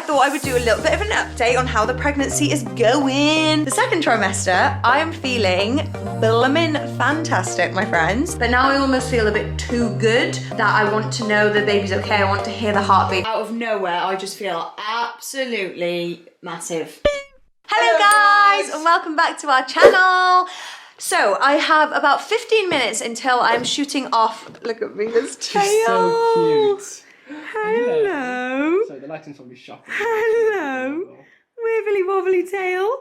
thought I would do a little bit of an update on how the pregnancy is going. The second trimester, I am feeling blimmin' fantastic, my friends. But now I almost feel a bit too good that I want to know the baby's okay. I want to hear the heartbeat. Out of nowhere, I just feel absolutely massive. Hello guys, and welcome back to our channel. So I have about 15 minutes until I'm shooting off. Look at me, this tail. She's so cute. Hello. So the lighting's probably shocking. Hello. Wibbly wobbly tail.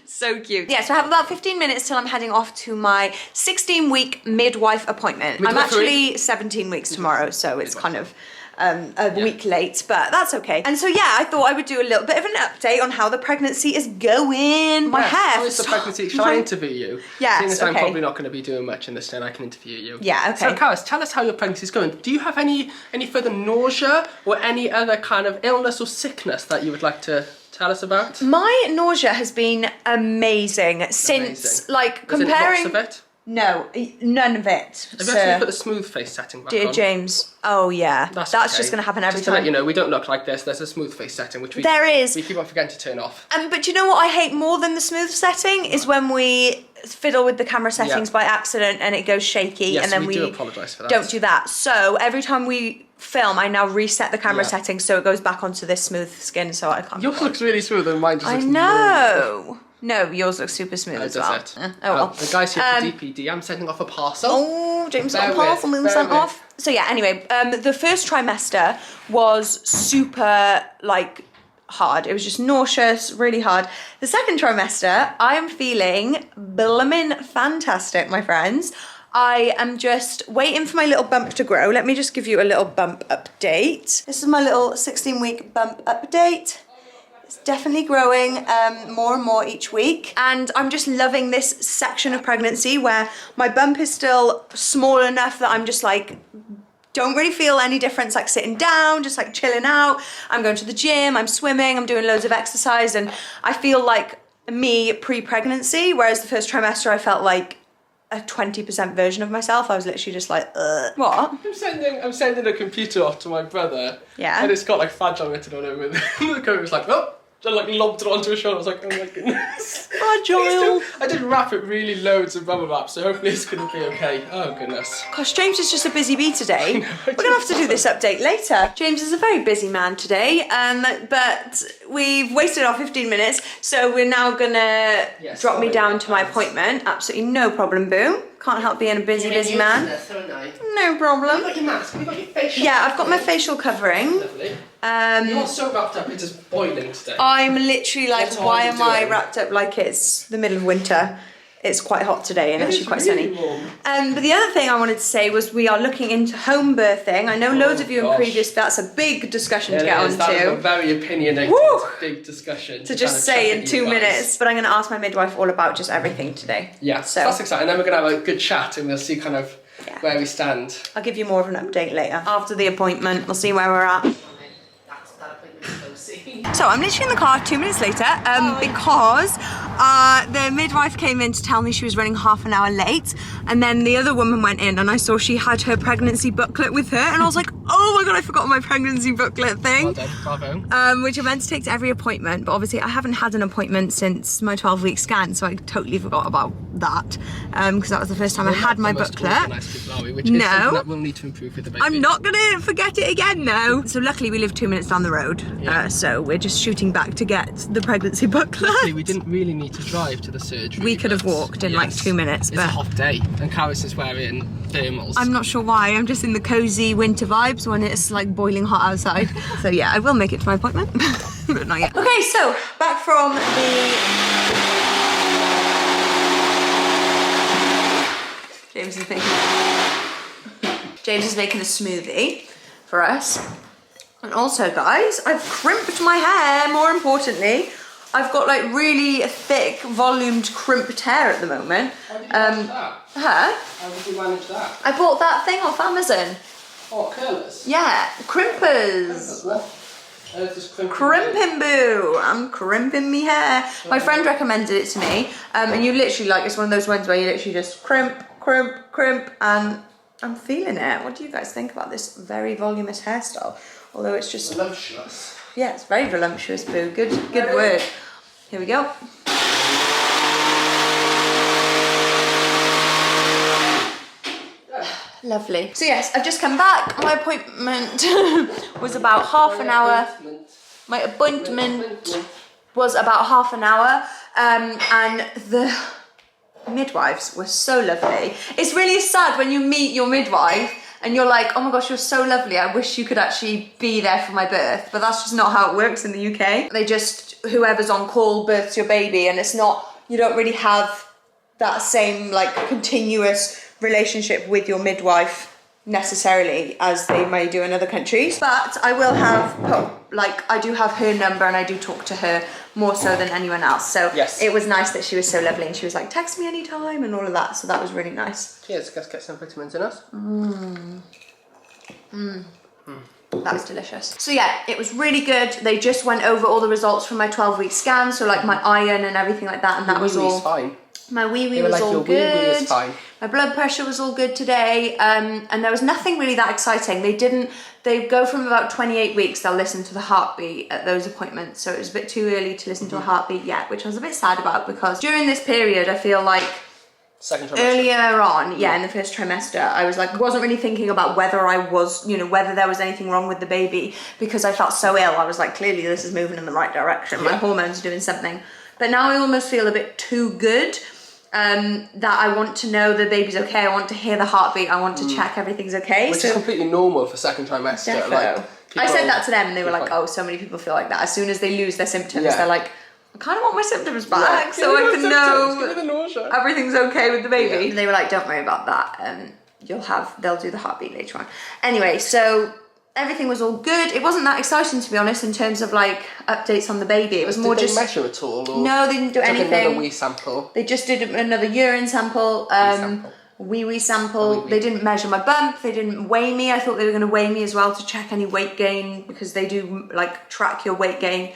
So cute. Yeah, so I have about 15 minutes till I'm heading off to my 16-week midwife appointment. I'm actually 17 weeks tomorrow, so it's kind of a week late, but that's okay. And so yeah, I thought I would do a little bit of an update on how the pregnancy is going. My hair. How is the pregnancy? Shall I interview you? Yes, Seeing as I'm probably not going to be doing much in this, then I can interview you. Yeah, okay. So Carys, tell us how your pregnancy is going. Do you have any further nausea or any other kind of illness or sickness that you would like to tell us about? My nausea has been amazing since, like, comparing. Lots of it? No, none of it. Have you actually put the smooth face setting back Dear on? James, oh yeah, that's okay. just going to happen every just time. To let you know, we don't look like this. There's a smooth face setting, which we keep on forgetting to turn off. But you know what I hate more than the smooth setting is when we fiddle with the camera settings by accident and it goes shaky, yes, and then we do apologise for that. Don't do that. So every time we film, I now reset the camera settings so it goes back onto this smooth skin, so I can't. Yours looks really smooth and mine just looks know. No, yours looks super smooth as well. Oh well. The guy's here for DPD. I'm sending off a parcel. Oh, James got a parcel being sent off. So yeah, anyway, the first trimester was super, like, hard. It was just nauseous, really hard. The second trimester, I am feeling blimmin' fantastic, my friends. I am just waiting for my little bump to grow. Let me just give you a little bump update. This is my little 16-week bump update. It's definitely growing more and more each week. And I'm just loving this section of pregnancy where my bump is still small enough that I'm just like, don't really feel any difference, like sitting down, just like chilling out. I'm going to the gym, I'm swimming, I'm doing loads of exercise, and I feel like me pre-pregnancy, whereas the first trimester I felt like a 20% version of myself. I was literally just like, ugh. What? I'm sending a computer off to my brother. Yeah. And it's got like fragile written all over it. The computer was like, oh, I like lobbed it onto his shoulder. I was like, oh my goodness. Fragile. I did wrap it really loads of bubble wrap, so hopefully it's gonna be okay. Oh goodness. Gosh, James is just a busy bee today. We're gonna have to do this update later. James is a very busy man today, but we've wasted our 15 minutes, so we're now gonna drop me down to my appointment. Absolutely no problem, boo. Can't help being a busy man. No problem. You got your mask, you got your facial. Yeah, I've got my facial covering. Lovely. You're so wrapped up, it's just boiling today. I'm literally like, why am I wrapped up like it's the middle of winter? It's quite hot today and actually quite sunny. But the other thing I wanted to say was we are looking into home birthing. I know loads of you in previous, that's a big discussion to get onto. That is a very opinionated, big discussion. To just say in 2 minutes, but I'm going to ask my midwife all about just everything today. Yeah, so that's exciting. And then we're going to have a good chat and we'll see kind of where we stand. I'll give you more of an update later. After the appointment, we'll see where we're at. So I'm literally in the car 2 minutes later because the midwife came in to tell me she was running half an hour late, and then the other woman went in and I saw she had her pregnancy booklet with her, and I was like, oh my god, I forgot my pregnancy booklet thing. Well done, bravo. Which I meant to take to every appointment, but obviously I haven't had an appointment since my 12-week scan, so I totally forgot about that because that was the first time I had my booklet. Nice people, are we? Which is something that we'll need to improve with the baby. I'm not gonna forget it again now. So luckily we live 2 minutes down the road, so we're just shooting back to get the pregnancy booklet. Luckily we didn't really need to drive to the surgery. We could have walked in like 2 minutes, but it's a hot day and Carys is wearing thermals. I'm not sure why. I'm just in the cozy winter vibes when it's like boiling hot outside. So yeah, I will make it to my appointment, but not yet. Okay, so back from the James is making a smoothie for us. And also, guys, I've crimped my hair, more importantly. I've got like really thick, volumed, crimped hair at the moment. How did you manage that? Huh? How did you manage that? I bought that thing off Amazon. Oh, curlers? Yeah, crimpers. Crimping boo. I'm crimping me hair. My friend recommended it to me. And you literally, like, it's one of those ones where you literally just crimp, and I'm feeling it. What do you guys think about this very voluminous hairstyle? Although it's just... Voluptuous. Yeah, it's very voluptuous poo. Good word. Here we go. Lovely. So yes, I've just come back. My appointment was about half an hour. My appointment was about half an hour. And the midwives were so lovely. It's really sad when you meet your midwife and you're like, oh my gosh, you're so lovely. I wish you could actually be there for my birth. But that's just not how it works in the UK. They just, whoever's on call births your baby, and it's not, you don't really have that same like continuous relationship with your midwife necessarily as they may do in other countries. But I will have, I do have her number and I do talk to her more so than anyone else. So yes. It was nice that she was so lovely and she was like, text me anytime and all of that. So that was really nice. Cheers, let's get some vitamins in us. That was delicious. So yeah, it was really good. They just went over all the results from my 12-week scan. So like my iron and everything like that. And that was all fine. My wee-wee was all good. Wee-wee is fine. My blood pressure was all good today. And there was nothing really that exciting. They go from about 28 weeks, they'll listen to the heartbeat at those appointments. So it was a bit too early to listen to a heartbeat yet, which I was a bit sad about because during this period, I feel like second trimester. Earlier on, in the first trimester, I was like, wasn't really thinking about whether I was, whether there was anything wrong with the baby because I felt so ill. I was like, clearly this is moving in the right direction. My hormones are doing something. But now I almost feel a bit too good. That I want to know the baby's okay. I want to hear the heartbeat. I want to check everything's okay. Which is completely normal for second trimester. Defo. I said that to them and they were like, oh, so many people feel like that. As soon as they lose their symptoms, they're like, I kind of want my symptoms back so I can know everything's okay with the baby. And they were like, don't worry about that. They'll do the heartbeat later on. Anyway, so everything was all good. It wasn't that exciting, to be honest, in terms of like updates on the baby. It was more just. Did they measure at all? Or no, they didn't do anything. Another wee sample. They just did another urine sample. Wee sample. They didn't measure my bump. They didn't weigh me. I thought they were going to weigh me as well to check any weight gain because they do like track your weight gain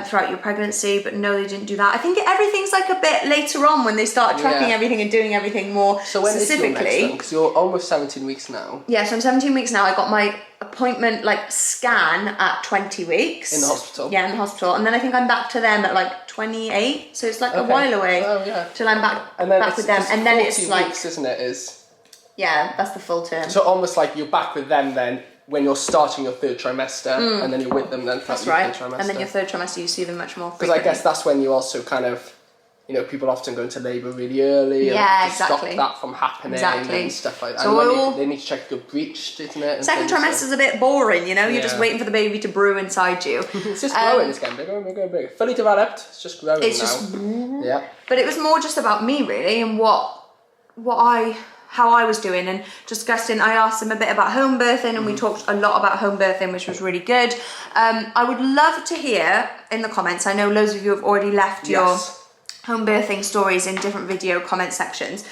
throughout your pregnancy, but no, they didn't do that. I think everything's like a bit later on when they start tracking everything and doing everything more so when specifically. Is your next one? Because you're almost 17 weeks now. Yeah, so I'm 17 weeks now. I got my appointment like scan at 20 weeks. In the hospital? Yeah, in the hospital. And then I think I'm back to them at like 28. So it's like a while away till I'm back with them. And then it's like... weeks, isn't it? Yeah, that's the full term. So almost like you're back with them then when you're starting your third trimester and then you're with them then for your third trimester. And then your third trimester you see them much more frequently. Because I guess that's when you also kind of, people often go into labour really early and stop that from happening and stuff like that. So and they need to check if you're breached, isn't it? Second trimester's a bit boring, you're just waiting for the baby to brew inside you. It's just growing, it's getting bigger, bigger. Fully developed, it's just growing now. But it was more just about me really and how I was doing and discussing. I asked them a bit about home birthing and we talked a lot about home birthing, which was really good. I would love to hear in the comments, I know loads of you have already left your home birthing stories in different video comment sections.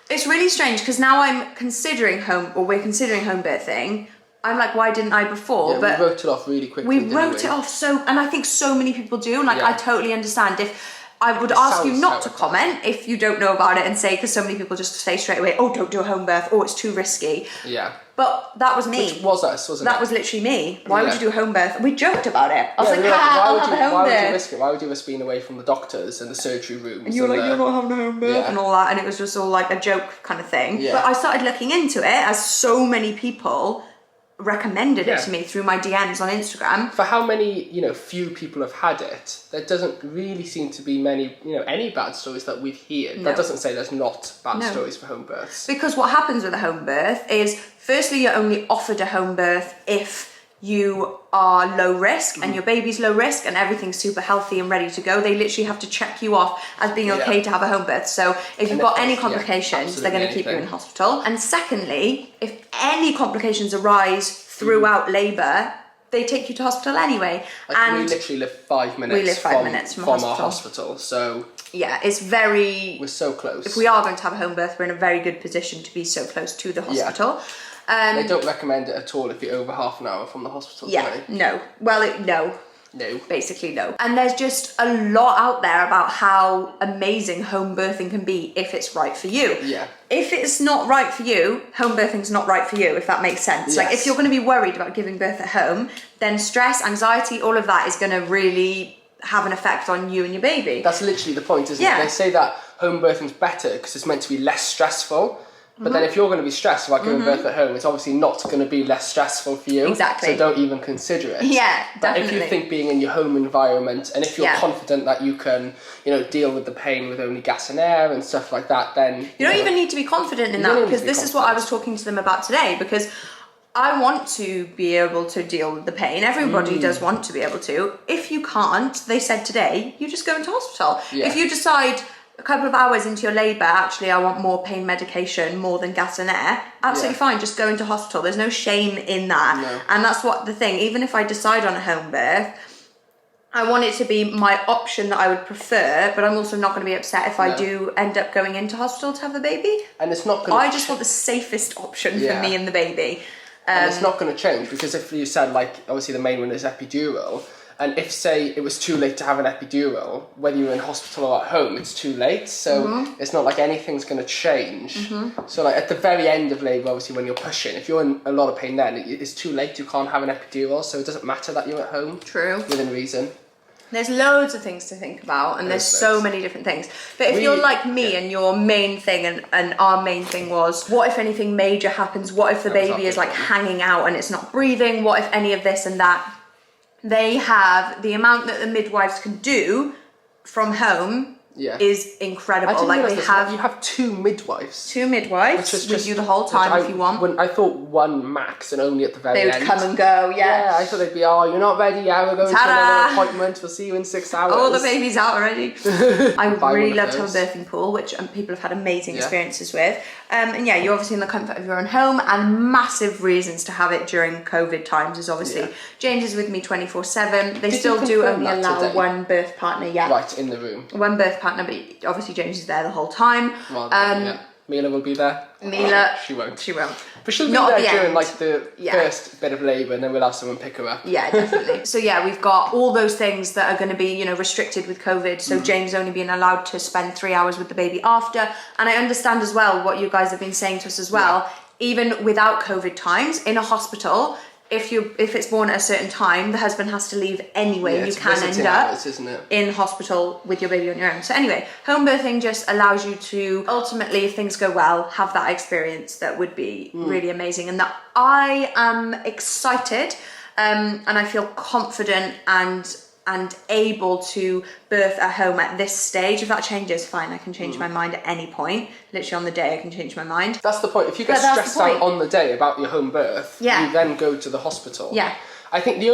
It's really strange because now we're considering home birthing. I'm like, why didn't I before? Yeah, but we wrote it off really quickly. We wrote it off and I think so many people do. And I totally understand if I would ask you not to comment if you don't know about it and say, because so many people just say straight away, oh, don't do a home birth, oh, it's too risky. Yeah. But that was me. Which was us, wasn't it? That was literally me. Why would you do a home birth? We joked about it. I was like, I'll have a home birth. Why would you risk it? Why would you risk being away from the doctors and the surgery rooms? And you were like, you're not having a home birth and all that. And it was just all like a joke kind of thing. Yeah. But I started looking into it as so many people recommended it to me through my DMs on Instagram. For how many, few people have had it, there doesn't really seem to be many, any bad stories that we've heard. No. That doesn't say there's not bad stories for home births. Because what happens with a home birth is, firstly, you're only offered a home birth if you are low risk and your baby's low risk and everything's super healthy and ready to go. They literally have to check you off as being okay to have a home birth. So if you've got any complications, they're going to keep you in hospital. And secondly, if any complications arise throughout labour, they take you to hospital anyway. We literally live 5 minutes. We live 5 minutes from our hospital. So yeah, it's very. We're so close. If we are going to have a home birth, we're in a very good position to be so close to the hospital. They don't recommend it at all if you're over half an hour from the hospital. Yeah, no. Well, no. No. Basically, no. And there's just a lot out there about how amazing home birthing can be if it's right for you. Yeah. If it's not right for you, home birthing's not right for you, if that makes sense. Yes. Like, if you're going to be worried about giving birth at home, then stress, anxiety, all of that is going to really have an effect on you and your baby. That's literally the point, isn't it? They say that home birthing's better because it's meant to be less stressful. But then if you're going to be stressed about giving birth at home, it's obviously not going to be less stressful for you. Exactly. So don't even consider it. Yeah, But definitely. if you think being in your home environment, and if you're confident that you can, deal with the pain with only gas and air and stuff like that, then... You don't even need to be confident in that, because this is what I was talking to them about today, because I want to be able to deal with the pain. Everybody does want to be able to. If you can't, they said today, you just go into hospital. Yeah. If you decide a couple of hours into your labour, actually I want more pain medication more than gas and air, absolutely fine, just go into hospital. There's no shame in that. No. And that's what the thing, even if I decide on a home birth, I want it to be my option that I would prefer, but I'm also not going to be upset if I do end up going into hospital to have a baby. And it's not going to... I just want the safest option for me and the baby. And it's not going to change, because if you said, like, obviously the main one is epidural, and if, say, it was too late to have an epidural, whether you're in hospital or at home, it's too late. So it's not like anything's going to change. So, like, at the very end of labour, obviously, when you're pushing, if you're in a lot of pain then, it's too late. You can't have an epidural, so it doesn't matter that you're at home. True. Within reason. There's loads of things to think about, and there's so many different things. But if you're like me and your main thing and our main thing was, what if anything major happens? What if the baby is like hanging out and it's not breathing? What if any of this and that? They have the amount that the midwives can do from home is incredible. Like they have, you have 2 midwives. 2 midwives with you the whole time if you want. I thought 1 max, and only at the very end. They would come and go, Yeah, I thought they'd be, you're not ready, we're going to another appointment, we'll see you in 6 hours. Oh, the baby's out already. I really love to have a birthing pool, which people have had amazing experiences with. And you're obviously in the comfort of your own home, and massive reasons to have it during COVID times is obviously James is with me 24/7. They still do only allow 1 birth partner Right, in the room. 1 birth partner, but obviously James is there the whole time. Well, Mila will be there. Mila, she won't. She won't. But she'll be there during like the first bit of labour, and then we'll have someone pick her up. Yeah, definitely. So we've got all those things that are going to be, restricted with COVID. So James only being allowed to spend 3 hours with the baby after. And I understand as well what you guys have been saying to us as well. Even without COVID times in a hospital, if it's born at a certain time, the husband has to leave anyway. You can end up in hospital with your baby on your own. So anyway, home birthing just allows you to ultimately, if things go well, have that experience that would be really amazing, and that I am excited and I feel confident and able to birth at home at this stage. If that changes, fine, I can change my mind at any point. Literally on the day I can change my mind. That's the point. If you get stressed out on the day about your home birth, you then go to the hospital. Yeah. I think the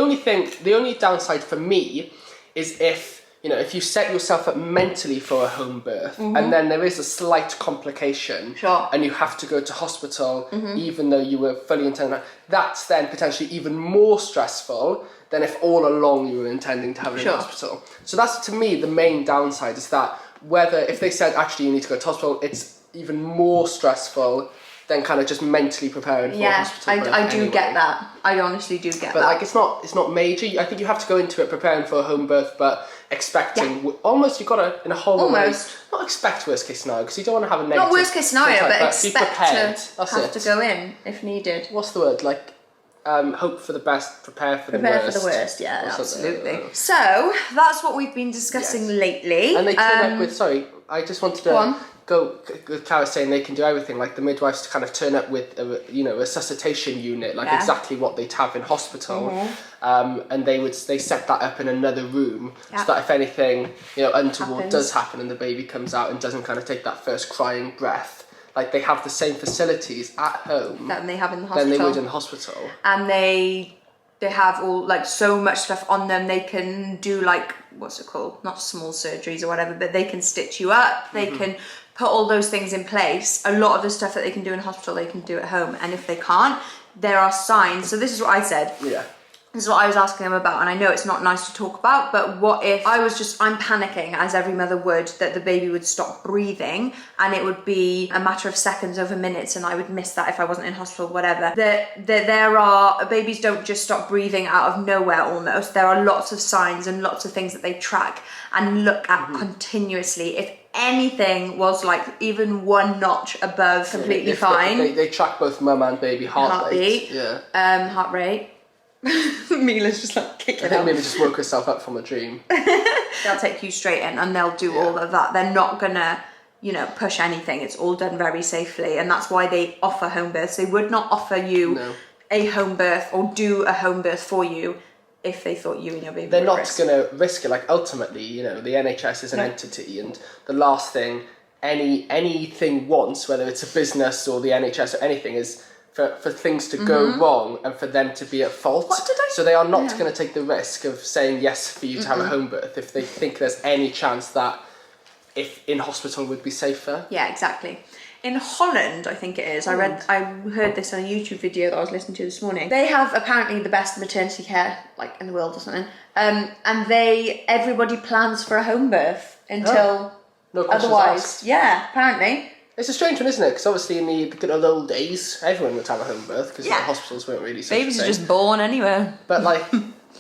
only downside for me is if you set yourself up mentally for a home birth and then there is a slight complication and you have to go to hospital even though you were fully intending, that's then potentially even more stressful than if all along you were intending to have it in hospital. So that's, to me, the main downside, is that if they said actually you need to go to hospital, it's even more stressful than kind of just mentally preparing for a hospital birth. I do get that. I honestly do get that. But like it's not major. I think you have to go into it preparing for a home birth, but expecting almost you've got to, in a whole way, not expect worst case scenario, because you don't want to have a negative. Not worst case scenario, but expect to have to go in if needed. What's the word? Like hope for the best, prepare for the worst. Prepare for the worst, yeah, absolutely. So that's what we've been discussing lately. And they turn up with, I just wanted to go with Carys saying they can do everything, like the midwives to kind of turn up with a resuscitation unit, like exactly what they'd have in hospital, and they set that up in another room so that if anything untoward does happen and the baby comes out and doesn't kind of take that first crying breath, like they have the same facilities at home that they have in the hospital. Than they would in the hospital. And they have all like so much stuff on them. They can do like, what's it called? Not small surgeries or whatever, but they can stitch you up. They can put all those things in place. A lot of the stuff that they can do in hospital, they can do at home. And if they can't, there are signs. So this is what I said. Yeah. This is what I was asking them about, and I know it's not nice to talk about, but what if I'm panicking, as every mother would, that the baby would stop breathing, and it would be a matter of seconds over minutes, and I would miss that if I wasn't in hospital, whatever. Babies don't just stop breathing out of nowhere almost. There are lots of signs and lots of things that they track and look at continuously. If anything was like even one notch above completely fine. They track both mum and baby heartbeat. Heart rate. Mila's just like kicking I think Mila just woke herself up from a dream. They'll take you straight in and they'll do all of that. They're not gonna, push anything. It's all done very safely, and that's why they offer home births. They would not offer you a home birth or do a home birth for you if they thought you and your baby They're were not at risk. going to risk it. Like, ultimately, the NHS is an entity, and the last thing anything wants, whether it's a business or the NHS or anything, is for things to go wrong and for them to be at fault. So they are not going to take the risk of saying yes for you to have a home birth if they think there's any chance that if in hospital would be safer. Yeah, exactly. In Holland, I think it is. I heard this on a YouTube video that I was listening to this morning. They have apparently the best maternity care like in the world or something. And everybody plans for a home birth until no questions otherwise. Asked. Yeah, apparently. It's a strange one, isn't it? Because obviously in the good old days, everyone would have a home birth because the hospitals weren't really such Babies are just born anywhere. But like,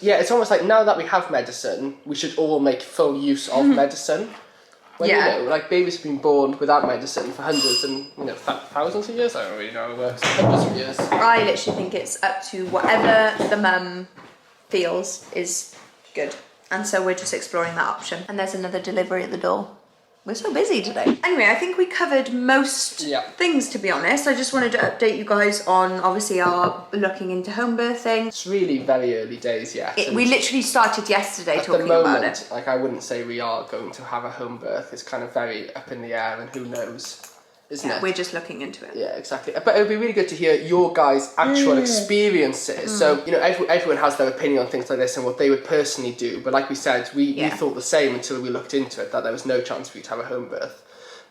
it's almost like now that we have medicine, we should all make full use of medicine. When, like babies have been born without medicine for hundreds and thousands of years. I don't really know how it works. Hundreds of years. I literally think it's up to whatever the mum feels is good, and so we're just exploring that option. And there's another delivery at the door. We're so busy today. Anyway, I think we covered most things, to be honest. I just wanted to update you guys on, obviously, our looking into home birthing. It's really very early days yet. We literally started yesterday talking about it. Like, I wouldn't say we are going to have a home birth. It's kind of very up in the air, and who knows, isn't it? We're just looking into it. Yeah, exactly. But it would be really good to hear your guys' actual experiences. So, everyone has their opinion on things like this and what they would personally do. But like we said, we thought the same until we looked into it, that there was no chance for you to have a home birth.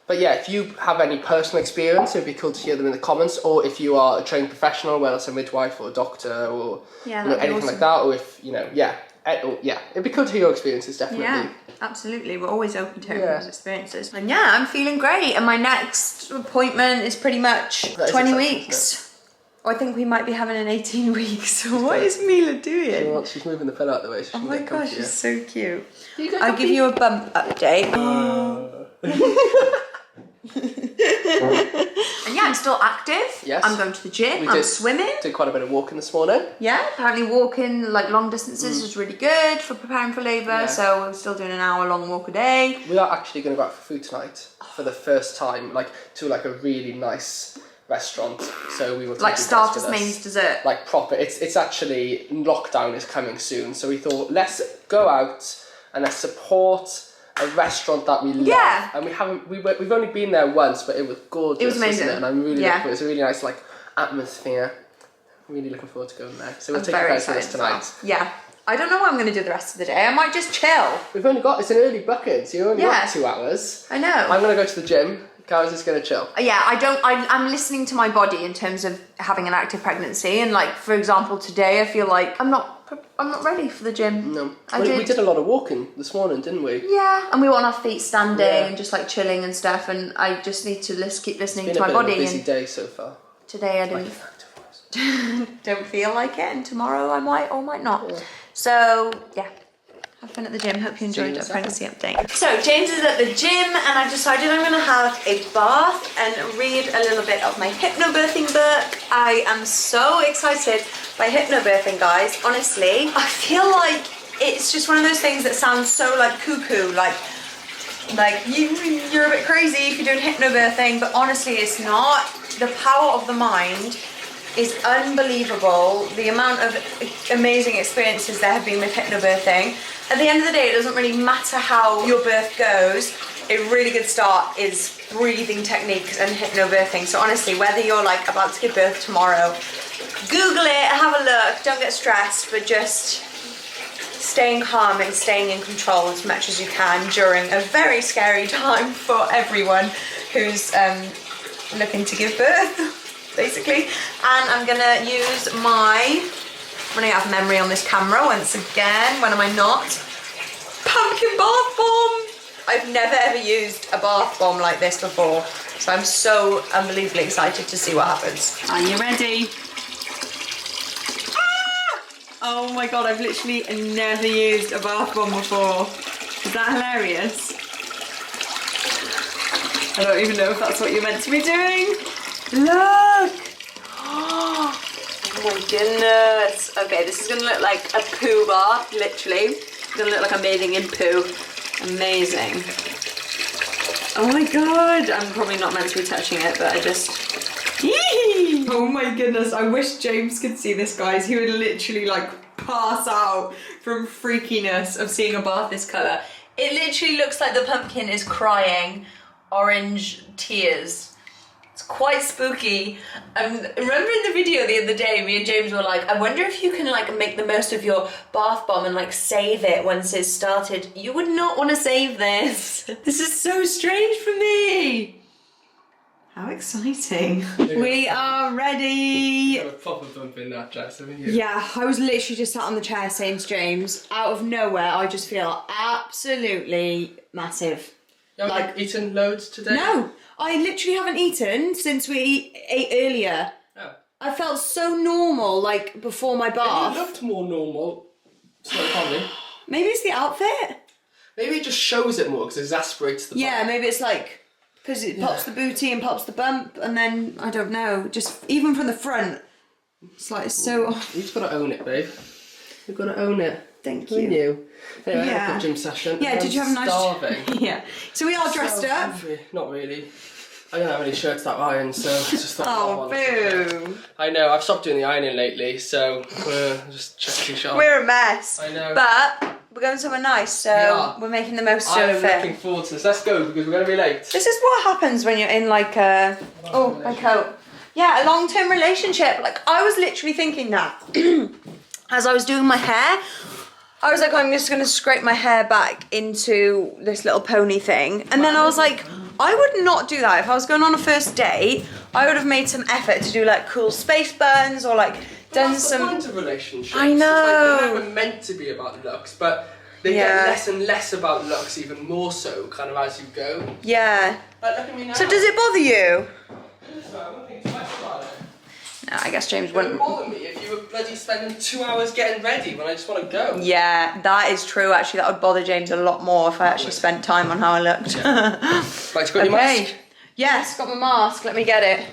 But yeah, if you have any personal experience, it'd be cool to hear them in the comments. Or if you are a trained professional, whether it's a midwife or a doctor or anything like that. Or if, it'd be cool to hear your experiences, definitely. Yeah, absolutely. We're always open to everyone's experiences. And yeah, I'm feeling great. And my next appointment is pretty much 20 weeks. Or I think we might be having an 18 weeks. What is Mila doing? She's moving the pillow out of the way. Oh my gosh, she's so cute. I'll give you a bump update. And yeah, I'm still active. Yes. I'm going to the gym. I'm swimming. Did quite a bit of walking this morning. Yeah, apparently walking like long distances is really good for preparing for labour. Yeah. So we're still doing an hour-long walk a day. We are actually going to go out for food tonight for the first time, to a really nice restaurant. So we will take starters, mains, dessert. Like proper. It's actually lockdown is coming soon, so we thought let's go out and let's support a restaurant that we love. Yeah. And we've only been there once, but it was gorgeous. It was amazing. And I'm really looking forward. It's a really nice atmosphere. I'm really looking forward to going there. So we'll take you guys with us tonight. Yeah. I don't know what I'm going to do the rest of the day. I might just chill. We've only got, it's an early bucket, so you only got 2 hours. I know. I'm going to go to the gym. Carys is going to chill. Yeah, I'm listening to my body in terms of having an active pregnancy, and for example today I feel like I'm not ready for the gym. No. We did a lot of walking this morning, didn't we? Yeah, and we were on our feet standing and just chilling and stuff, and I just need to keep listening to my body. It's been a busy day so far. Today I didn't don't feel like it, and tomorrow I might or might not. Yeah. So yeah, have fun at the gym. Hope you enjoyed our pregnancy update. So James is at the gym, and I've decided I'm going to have a bath and read a little bit of my hypnobirthing book. I am so excited by hypnobirthing, guys. Honestly, I feel like it's just one of those things that sounds so cuckoo, like you're a bit crazy if you're doing hypnobirthing, but honestly it's not. The power of the mind is unbelievable. The amount of amazing experiences there have been with hypnobirthing. At the end of the day, it doesn't really matter how your birth goes. A really good start is breathing techniques and hypnobirthing. So honestly, whether you're about to give birth tomorrow, Google it, have a look, don't get stressed, but just staying calm and staying in control as much as you can during a very scary time for everyone who's looking to give birth, basically. And I'm gonna use my running out of memory on this camera once again. When am I not? Pumpkin bath bomb! I've never ever used a bath bomb like this before, so I'm so unbelievably excited to see what happens. Are you ready? Ah! Oh my god, I've literally never used a bath bomb before. Is that hilarious? I don't even know if that's what you're meant to be doing. Look! Oh my goodness. Okay, this is gonna look like a poo bath, literally. It's gonna look like I'm bathing in poo. Amazing. Oh my god. I'm probably not meant to be touching it, but I just... Yee! Oh my goodness. I wish James could see this, guys. He would literally like pass out from freakiness of seeing a bath this colour. It literally looks like the pumpkin is crying orange tears. It's quite spooky. Remember in the video the other day, me and James were like, I wonder if you can like make the most of your bath bomb and like save it once it's started. You would not want to save this. This is so strange for me. How exciting. We are ready. You got a proper bump in that dress, haven't you? Yeah, I was literally just sat on the chair saying to James, out of nowhere, I just feel absolutely massive. You haven't like eaten loads today? No. I literally haven't eaten since we ate earlier. Oh. I felt so normal, like, before my bath. You looked more normal. It's not funny. Maybe it's the outfit. Maybe it just shows it more because it exasperates the bump. Yeah, maybe it's like, because it pops the booty and pops the bump, and then, I don't know, just even from the front, it's like, it's so... You've just got to own it, babe. You've got to own it. Thank you. You. Anyway, Yeah. I had a good gym session. Yeah, did you have a nice... Starving. Yeah. So we are dressed up. Hungry. Not really. I don't have any shirts that iron, so I just thought... Oh, boo. I know, I've stopped doing the ironing lately, so we're just checking shop. We're a mess. I know. But we're going somewhere nice, so we're making the most of it. I'm looking forward to this. Let's go, because we're going to be late. This is what happens when you're in like a... Oh, my coat. Yeah, a long-term relationship. Like, I was literally thinking that. As I was doing my hair, I was like, I'm just going to scrape my hair back into this little pony thing. And then I was like, I would not do that. If I was going on a first date, I would have made some effort to do like cool space burns or like done that's some... the point of relationships. I know. It's like they're never meant to be about looks, but they get less and less about looks, even more so, kind of as you go. Yeah. Like, look at me now. So does it bother you? I don't think twice about it. No, I guess James It wouldn't wouldn't. bother me if you were bloody spending 2 hours getting ready when I just want to go. Yeah, that is true. Actually, that would bother James a lot more if I actually spent time on how I looked. Yeah. Right, you got your mask? Yes, got my mask. Let me get it.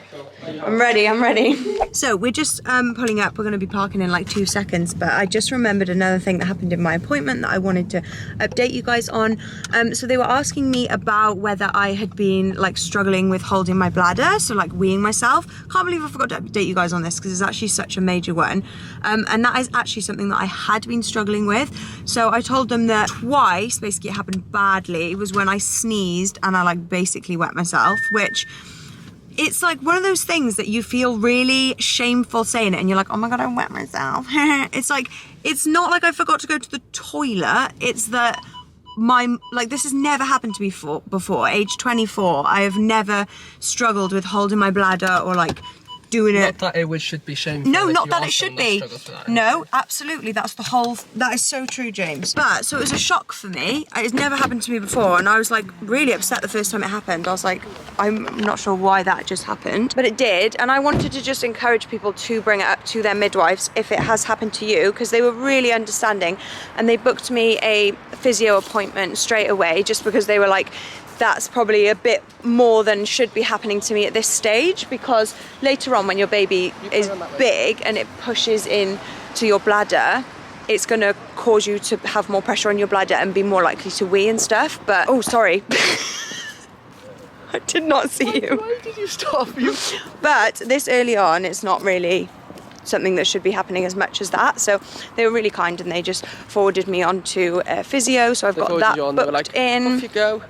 I'm ready, I'm ready. So we're just pulling up. We're going to be parking in like 2 seconds, but I just remembered another thing that happened in my appointment that I wanted to update you guys on. So they were asking me about whether I had been like struggling with holding my bladder, so like weeing myself. Can't believe I forgot to update you guys on this because it's actually such a major one. And that is actually something that I had been struggling with. So I told them that twice, basically it happened badly. It was when I sneezed and I like basically wet myself, which it's like one of those things that you feel really shameful saying it and you're like, oh my god, I wet myself. It's like, it's not like I forgot to go to the toilet, it's that this has never happened to me before. Age 24, I have never struggled with holding my bladder or like doing it. Not that it should be shameful. No, not that it should be. No, absolutely. That is so true, James. But, so it was a shock for me. It's never happened to me before. And I was like really upset the first time it happened. I was like, I'm not sure why that just happened, but it did. And I wanted to just encourage people to bring it up to their midwives if it has happened to you, because they were really understanding. And they booked me a physio appointment straight away just because they were like, that's probably a bit more than should be happening to me at this stage, because later on when your baby is big and it pushes in to your bladder, it's going to cause you to have more pressure on your bladder and be more likely to wee and stuff. But oh, sorry. I did not see you. Why did you stop? But this early on, it's not really something that should be happening as much as that. So they were really kind and they just forwarded me on to a physio. So I've got that booked in. Off you go.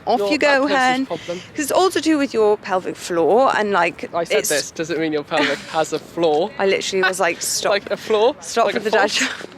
Off you go, hen. Because it's all to do with your pelvic floor and like. I said this doesn't mean your pelvic has a floor. I literally was like, stop. Like a floor. Stop like with the dad joke.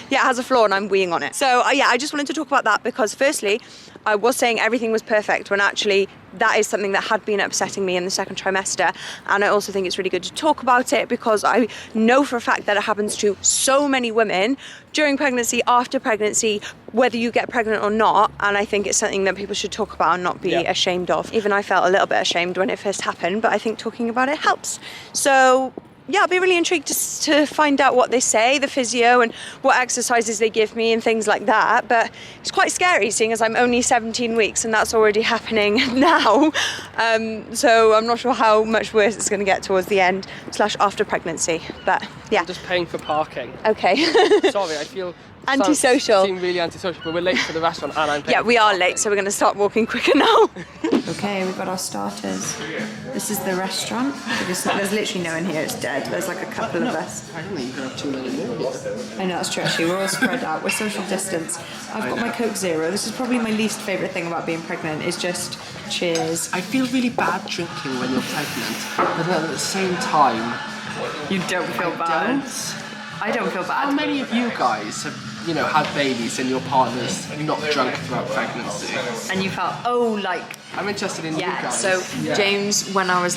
Yeah, it has a floor and I'm weeing on it. So yeah, I just wanted to talk about that because firstly, I was saying everything was perfect when actually that is something that had been upsetting me in the second trimester. And I also think it's really good to talk about it because I know for a fact that it happens to so many women during pregnancy, after pregnancy, whether you get pregnant or not. And I think it's something that people should talk about and not be ashamed of. Even I felt a little bit ashamed when it first happened, but I think talking about it helps. So yeah, I'll be really intrigued to find out what they say, the physio, and what exercises they give me and things like that. But it's quite scary seeing as I'm only 17 weeks and that's already happening now. So I'm not sure how much worse it's going to get towards the end / after pregnancy. But yeah. I'm just paying for parking. Okay. Sorry, I feel antisocial. Seem really antisocial, but we're late for the restaurant and I'm paying. Yeah, we are late, so we're going to start walking quicker now. Okay, we've got our starters. This is the restaurant. There's literally no one here, it's dead. There's like a couple of us. I don't think you can have too many meals. I know, that's true actually. We're all spread out. We're social distance. I've got my Coke Zero. This is probably my least favourite thing about being pregnant, is just cheers. I feel really bad drinking when you're pregnant, but at the same time, you don't feel bad. I don't feel bad. How many of you guys have, had babies and your partner's not drunk throughout pregnancy? And you felt, I'm interested in you guys. So James, when I was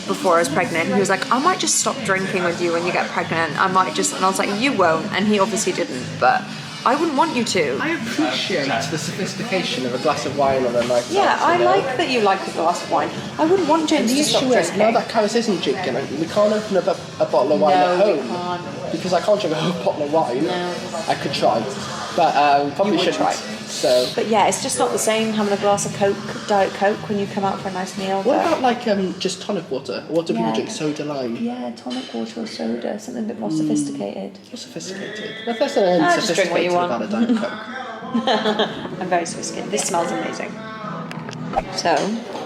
before I was pregnant, he was like, I might just stop drinking with you when you get pregnant. And I was like, you won't. And he obviously didn't, but I wouldn't want you to. I appreciate the sophistication of a glass of wine on a night out. Yeah, I like that you like a glass of wine. I wouldn't want James to stop drinking. Now that Carys isn't drinking, we can't open up a bottle of wine at home. Can't. Because I can't drink a whole bottle of wine. No. I could try, but probably shouldn't. Try. So. But yeah, it's just not the same having a glass of Coke, Diet Coke, when you come out for a nice meal. What about just tonic water? What do people drink? Soda lime? Yeah, tonic water or soda, something a bit more sophisticated. More sophisticated? That's not sophisticated drink what you want. About a Diet Coke. I'm very sophisticated. This smells amazing. So,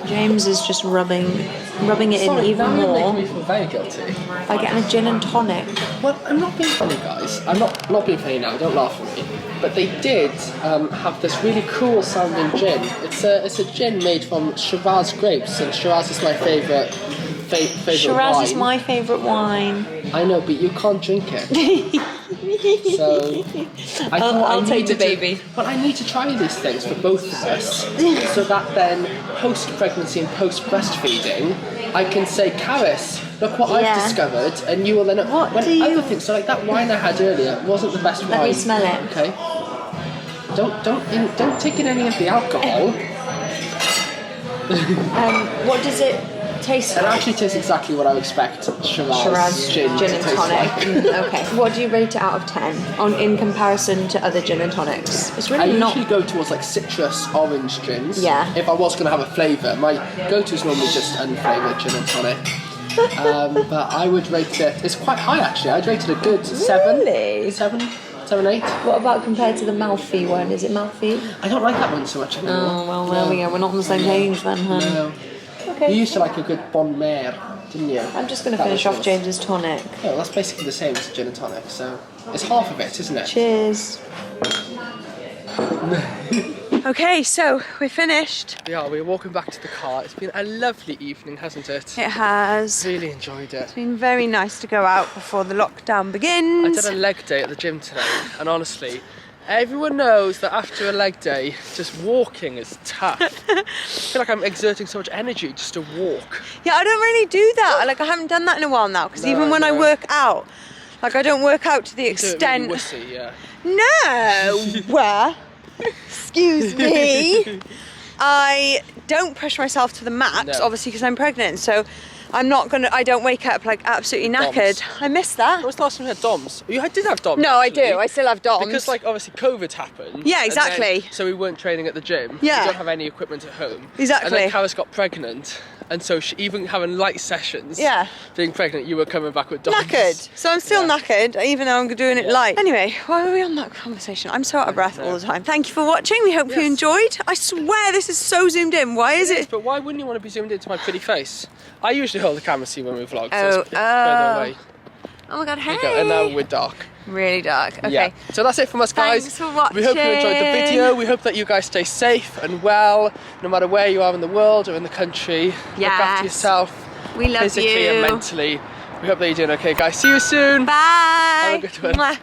James is just rubbing it in even more. You're making me feel very guilty. By getting a gin and tonic. Well, I'm not being funny, guys. I'm not being funny now. Don't laugh at me. But they did have this really cool sounding gin. It's a gin made from Shiraz grapes, and Shiraz is my favourite wine. Shiraz is my favourite wine. I know, but you can't drink it. So I'll take the baby. Well, I need to try these things for both of us, so that then post-pregnancy and post-breastfeeding, I can say, Carys, look what I've discovered, and you will then. Other things. So like that wine I had earlier wasn't the best wine. Let me smell it. Okay. Don't take in any of the alcohol. What does it taste like? It actually tastes exactly what I would expect Shiraz gin and tonic. Okay. What do you rate it out of 10 in comparison to other gin and tonics? It's really I usually go towards citrus orange gins. Yeah. If I was going to have a flavour, my go-to is normally just unflavoured gin and tonic. But I would rate it. It's quite high actually. I'd rate it a good 7. Really? 7, 8. What about compared to the Malfi one? Is it Malfi? I don't like that one so much anymore. Oh well, there we go. We're not on the same page then, hun. No. Okay. You used to like a good Bon Mer, didn't you? I'm just going to finish off James's tonic. Yeah, well, that's basically the same as a gin and tonic, so it's half of it, isn't it? Cheers. Okay, so we're finished. Yeah, we're walking back to the car. It's been a lovely evening, hasn't it? It has. Really enjoyed it. It's been very nice to go out before the lockdown begins. I did a leg day at the gym today, and honestly, everyone knows that after a leg day, just walking is tough. I feel like I'm exerting so much energy just to walk. Yeah, I don't really do that. I haven't done that in a while now, because even when I work out, I don't work out to the extent. Really wussy, yeah. No! Excuse me. I don't push myself to the max, obviously, because I'm pregnant, so I don't wake up absolutely knackered. DOMS. I miss that. When was the last time you had DOMS? You did have DOMS. No, actually. I do. I still have DOMS. Because obviously COVID happened. Yeah, exactly. So we weren't training at the gym. Yeah. We don't have any equipment at home. Exactly. And then Carys got pregnant. And so she, even having light sessions, being pregnant, you were coming back with DOMS. Knackered. So I'm still knackered, even though I'm doing it light. Anyway, why were we on that conversation? I'm so out of breath all the time. Thank you for watching. We hope you enjoyed. I swear this is so zoomed in. Why is it? But why wouldn't you want to be zoomed into my pretty face? I usually hold the camera see when we vlog, so it's further away. Oh my god, hey! And now we're dark. Really dark. Okay. Yeah. So that's it from us, guys. Thanks for watching. We hope you enjoyed the video. We hope that you guys stay safe and well, no matter where you are in the world or in the country. Yes. Look after yourself. We love physically you. and mentally. We hope that you're doing okay, guys. See you soon. Bye. Have a good one. Mwah.